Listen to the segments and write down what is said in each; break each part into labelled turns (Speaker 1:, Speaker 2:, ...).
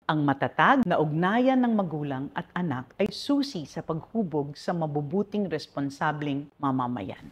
Speaker 1: Ang matatag na ugnayan ng magulang at anak ay susi sa paghubog sa mabubuting responsableng mamamayan.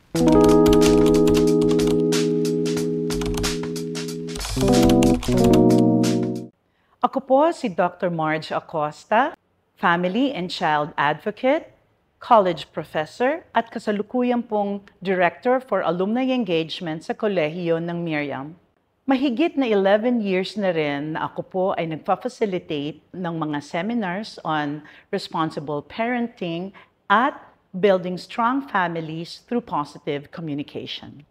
Speaker 1: Ako po si Dr. Marge Acosta, Family and Child Advocate, College Professor at kasalukuyan pong Director for Alumni Engagement sa Kolehiyo ng Miriam. Mahigit na 11 years na rin na ako po ay nagfa-facilitate ng mga seminars on responsible parenting at building strong families through positive communication.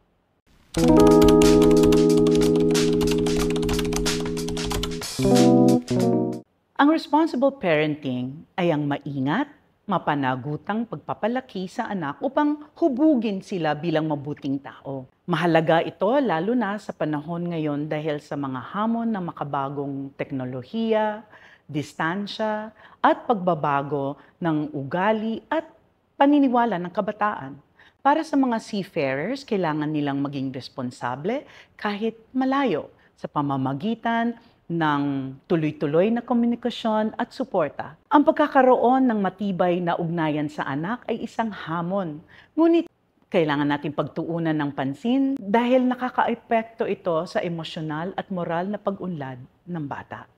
Speaker 1: Ang responsible parenting ay ang maingat, mapanagutang pagpapalaki sa anak upang hubugin sila bilang mabuting tao. Mahalaga ito lalo na sa panahon ngayon dahil sa mga hamon ng makabagong teknolohiya, distansya, at pagbabago ng ugali at paniniwala ng kabataan. Para sa mga seafarers, kailangan nilang maging responsable kahit malayo sa pamamagitan ng tuloy-tuloy na komunikasyon at suporta. Ang pagkakaroon ng matibay na ugnayan sa anak ay isang hamon. Ngunit kailangan natin pagtuunan ng pansin dahil nakakaepekto ito sa emosyonal at moral na pag-unlad ng bata.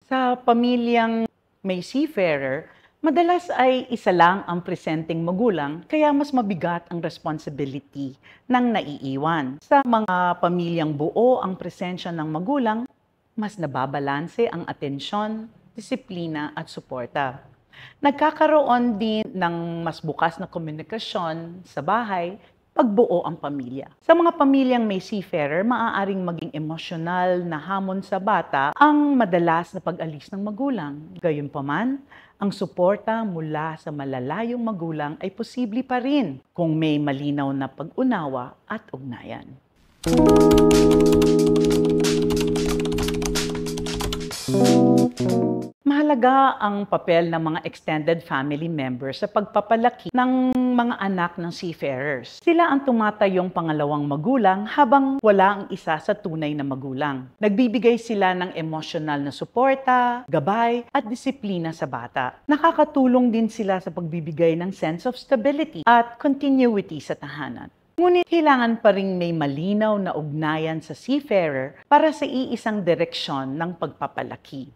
Speaker 1: Sa pamilyang may seafarer, madalas ay isa lang ang presenteng magulang, kaya mas mabigat ang responsibility ng naiiwan. Sa mga pamilyang buo ang presensya ng magulang, mas nababalanse ang atensyon, disiplina at suporta. Nagkakaroon din ng mas bukas na komunikasyon sa bahay pagbuo ang pamilya. Sa mga pamilyang may seafarer, maaaring maging emosyonal na hamon sa bata ang madalas na pag-alis ng magulang. Gayunpaman, ang suporta mula sa malalayong magulang ay posible pa rin kung may malinaw na pag-unawa at ugnayan. Mahalaga ang papel ng mga extended family members sa pagpapalaki ng mga anak ng seafarers. Sila ang tumatayong pangalawang magulang habang wala ang isa sa tunay na magulang. Nagbibigay sila ng emosyonal na suporta, gabay at disiplina sa bata. Nakakatulong din sila sa pagbibigay ng sense of stability at continuity sa tahanan. Ngunit kailangan pa ring may malinaw na ugnayan sa seafarer para sa iisang direksyon ng pagpapalaki.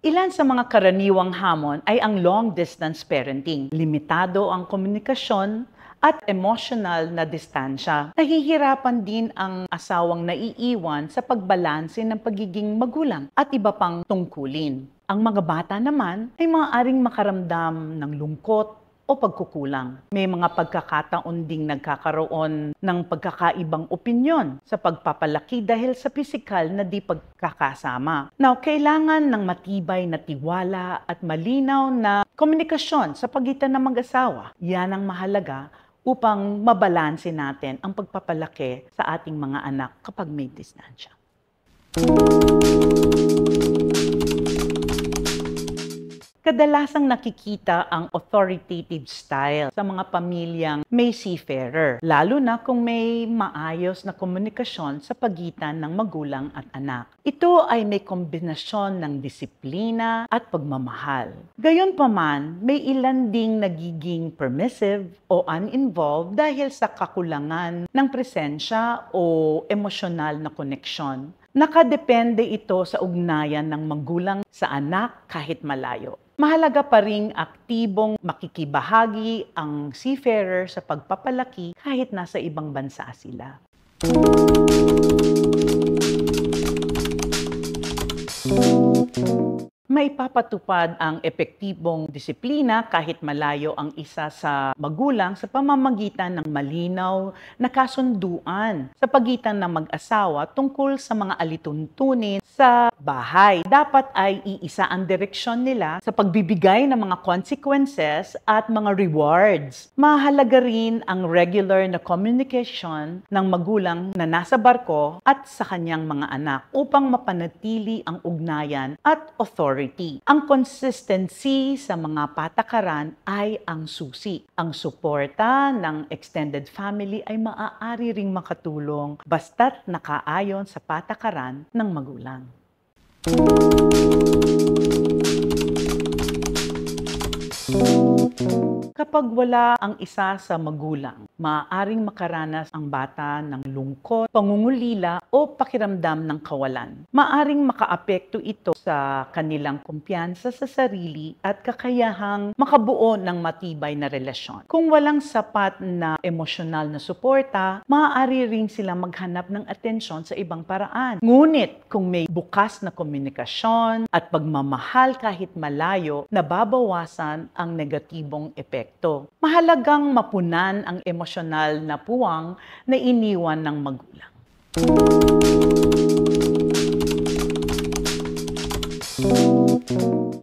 Speaker 1: Ilan sa mga karaniwang hamon ay ang long-distance parenting. Limitado ang komunikasyon at emotional na distansya. Nahihirapan din ang asawang naiiwan sa pagbalanse ng pagiging magulang at iba pang tungkulin. Ang mga bata naman ay maaaring makaramdam ng lungkot o pagkukulang. May mga pagkakataon ding nagkakaroon ng pagkakaibang opinyon sa pagpapalaki dahil sa pisikal na di pagkakasama. Now, kailangan ng matibay na tiwala at malinaw na komunikasyon sa pagitan ng mag-asawa. Yan ang mahalaga upang mabalanse natin ang pagpapalaki sa ating mga anak kapag may distansya. Kadalasang nakikita ang authoritative style sa mga pamilyang may seafarer, lalo na kung may maayos na komunikasyon sa pagitan ng magulang at anak. Ito ay may kombinasyon ng disiplina at pagmamahal. Gayunpaman, may ilan ding nagiging permissive o uninvolved dahil sa kakulangan ng presensya o emosyonal na koneksyon. Nakadepende ito sa ugnayan ng magulang sa anak kahit malayo. Mahalaga pa ring aktibong makikibahagi ang seafarer sa pagpapalaki kahit nasa ibang bansa sila. Maipapatupad ang epektibong disiplina kahit malayo ang isa sa magulang sa pamamagitan ng malinaw na kasunduan sa pagitan ng mag-asawa tungkol sa mga alituntunin sa bahay. Dapat ay iisa ang direksyon nila sa pagbibigay ng mga consequences at mga rewards. Mahalaga rin ang regular na communication ng magulang na nasa barko at sa kanyang mga anak upang mapanatili ang ugnayan at authority. authority. Ang consistency sa mga patakaran ay ang susi. Ang suporta ng extended family ay maaari ring makatulong basta't nakaayon sa patakaran ng magulang. Kapag wala ang isa sa magulang, maaaring makaranas ang bata ng lungkot, pangungulila o pakiramdam ng kawalan. Maaaring makaapekto ito sa kanilang kumpiyansa sa sarili at kakayahang makabuo ng matibay na relasyon. Kung walang sapat na emosyonal na suporta, maaari ring silang maghanap ng atensyon sa ibang paraan. Ngunit kung may bukas na komunikasyon at pagmamahal kahit malayo, nababawasan ang negatibong epekto. Mahalagang mapunan ang emosyonal na puwang na iniwan ng magulang.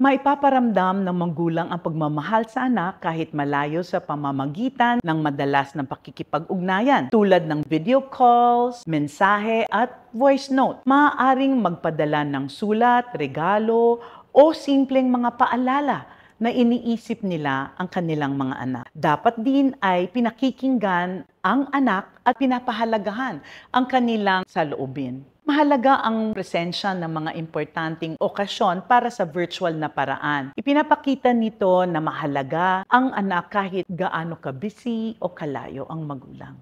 Speaker 1: Maipaparamdam ng magulang ang pagmamahal sa anak kahit malayo sa pamamagitan ng madalas na pakikipag-ugnayan tulad ng video calls, mensahe at voice note. Maaaring magpadala ng sulat, regalo o simpleng mga paalala na iniisip nila ang kanilang mga anak. Dapat din ay pinakikinggan ang anak at pinapahalagahan ang kanilang saloobin. Mahalaga ang presensya ng mga importanteng okasyon para sa virtual na paraan. Ipinapakita nito na mahalaga ang anak kahit gaano ka-busy o kalayo ang magulang.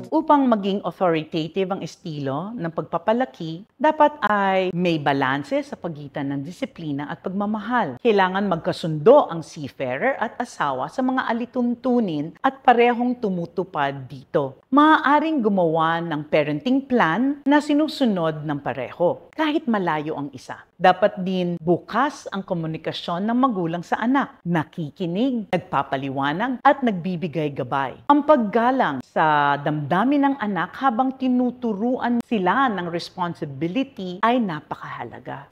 Speaker 1: Upang maging authoritative ang estilo ng pagpapalaki, dapat ay may balanse sa pagitan ng disiplina at pagmamahal. Kailangan magkasundo ang seafarer at asawa sa mga alituntunin at parehong tumutupad dito. Maaaring gumawa ng parenting plan na sinusunod ng pareho, kahit malayo ang isa. Dapat din bukas ang komunikasyon ng magulang sa anak, nakikinig, nagpapaliwanag at nagbibigay gabay. Ang paggalang sa damdamin ng anak habang tinuturuan sila ng responsibility ay napakahalaga.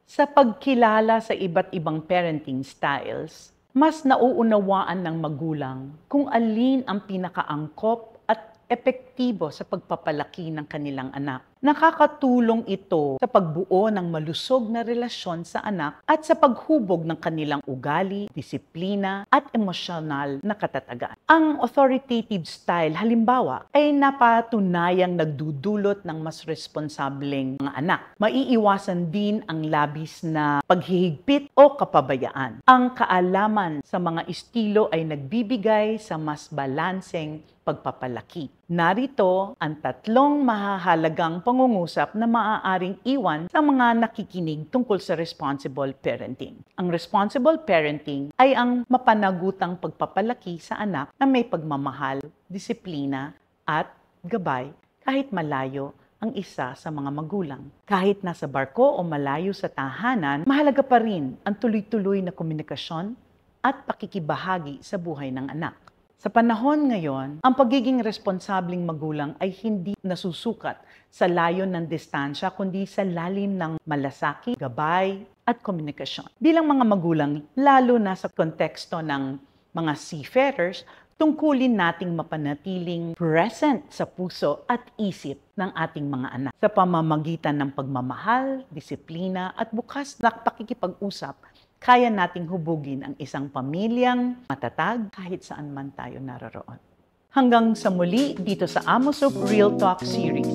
Speaker 1: Sa pagkilala sa iba't ibang parenting styles, mas nauunawaan ng magulang kung alin ang pinakaangkop at epektibo sa pagpapalaki ng kanilang anak. Nakakatulong ito sa pagbuo ng malusog na relasyon sa anak at sa paghubog ng kanilang ugali, disiplina at emosyonal na katatagan. Ang authoritative style, halimbawa, ay napatunayang nagdudulot ng mas responsableng mga anak. Maiiwasan din ang labis na paghihigpit o kapabayaan. Ang kaalaman sa mga estilo ay nagbibigay sa mas balanseng pagpapalaki. Narito ang tatlong mahahalagang pangungusap na maaaring iwan sa mga nakikinig tungkol sa responsible parenting. Ang responsible parenting ay ang mapanagutang pagpapalaki sa anak na may pagmamahal, disiplina at gabay kahit malayo ang isa sa mga magulang. Kahit nasa barko o malayo sa tahanan, mahalaga pa rin ang tuloy-tuloy na komunikasyon at pakikibahagi sa buhay ng anak. Sa panahon ngayon, ang pagiging responsabling magulang ay hindi nasusukat sa layo ng distansya kundi sa lalim ng malasakit, gabay at komunikasyon. Bilang mga magulang, lalo na sa konteksto ng mga seafarers, tungkulin nating mapanatiling present sa puso at isip ng ating mga anak sa pamamagitan ng pagmamahal, disiplina at bukas na pakikipag-usap. Kaya nating hubugin ang isang pamilyang matatag kahit saan man tayo naroroon. Hanggang sa muli dito sa Amosoup Real Talk Series,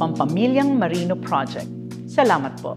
Speaker 1: Pampamilyang Marino Project. Salamat po!